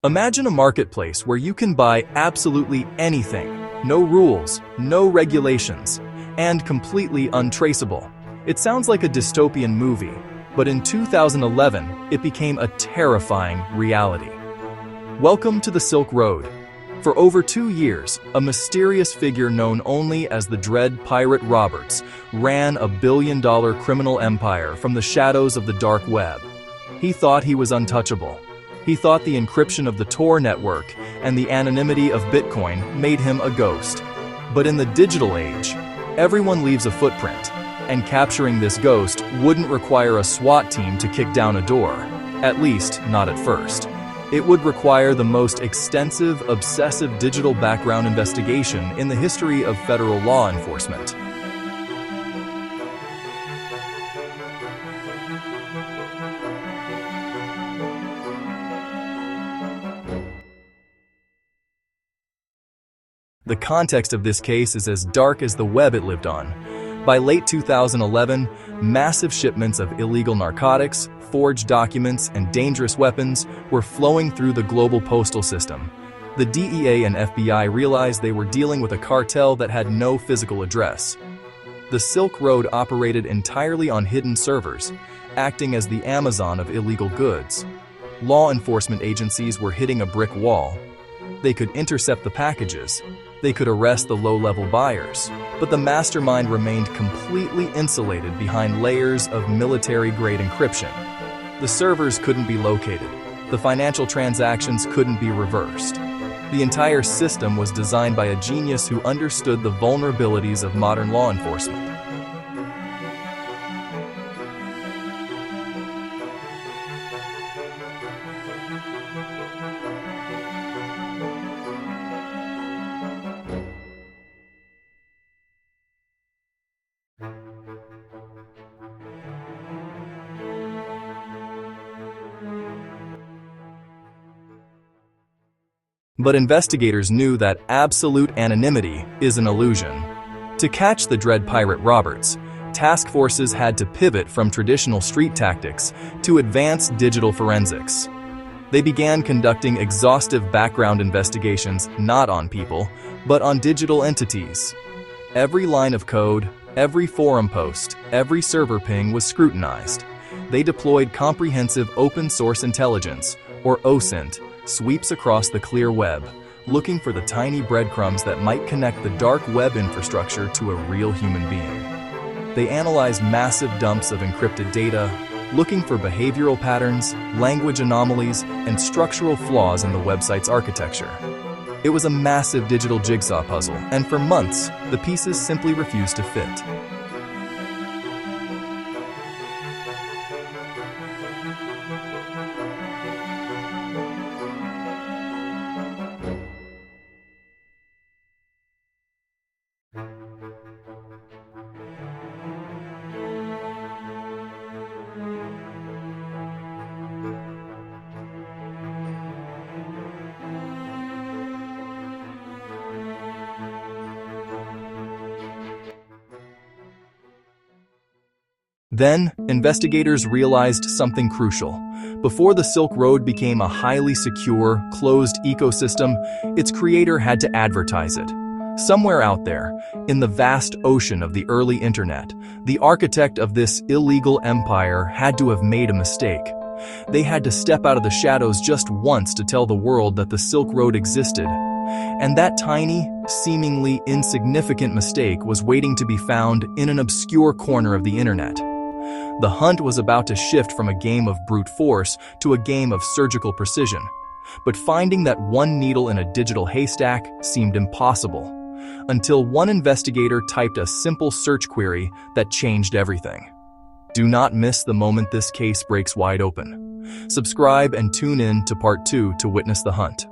Imagine a marketplace where you can buy absolutely anything, no rules, no regulations, and completely untraceable. It sounds like a dystopian movie, but in 2011, it became a terrifying reality. Welcome to the Silk Road. For over 2 years, a mysterious figure known only as the Dread Pirate Roberts ran a billion-dollar criminal empire from the shadows of the dark web. He thought he was untouchable. He thought the encryption of the Tor network and the anonymity of Bitcoin made him a ghost. But in the digital age, everyone leaves a footprint, and capturing this ghost wouldn't require a SWAT team to kick down a door, at least not at first. It would require the most extensive, obsessive digital background investigation in the history of federal law enforcement. The context of this case is as dark as the web it lived on. By late 2011, massive shipments of illegal narcotics, forged documents, and dangerous weapons were flowing through the global postal system. The DEA and FBI realized they were dealing with a cartel that had no physical address. The Silk Road operated entirely on hidden servers, acting as the Amazon of illegal goods. Law enforcement agencies were hitting a brick wall. They could intercept the packages. They could arrest the low-level buyers, but the mastermind remained completely insulated behind layers of military-grade encryption. The servers couldn't be located. The financial transactions couldn't be reversed. The entire system was designed by a genius who understood the vulnerabilities of modern law enforcement. But investigators knew that absolute anonymity is an illusion. To catch the Dread Pirate Roberts, task forces had to pivot from traditional street tactics to advanced digital forensics. They began conducting exhaustive background investigations not on people, but on digital entities. Every line of code, every forum post, every server ping was scrutinized. They deployed comprehensive open-source intelligence, or OSINT, sweeps across the clear web, looking for the tiny breadcrumbs that might connect the dark web infrastructure to a real human being. They analyzed massive dumps of encrypted data, looking for behavioral patterns, language anomalies, and structural flaws in the website's architecture. It was a massive digital jigsaw puzzle, and for months, the pieces simply refused to fit. Then, investigators realized something crucial. Before the Silk Road became a highly secure, closed ecosystem, its creator had to advertise it. Somewhere out there, in the vast ocean of the early internet, the architect of this illegal empire had to have made a mistake. They had to step out of the shadows just once to tell the world that the Silk Road existed. And that tiny, seemingly insignificant mistake was waiting to be found in an obscure corner of the internet. The hunt was about to shift from a game of brute force to a game of surgical precision. But finding that one needle in a digital haystack seemed impossible, until one investigator typed a simple search query that changed everything. Do not miss the moment this case breaks wide open. Subscribe and tune in to part 2 to witness the hunt.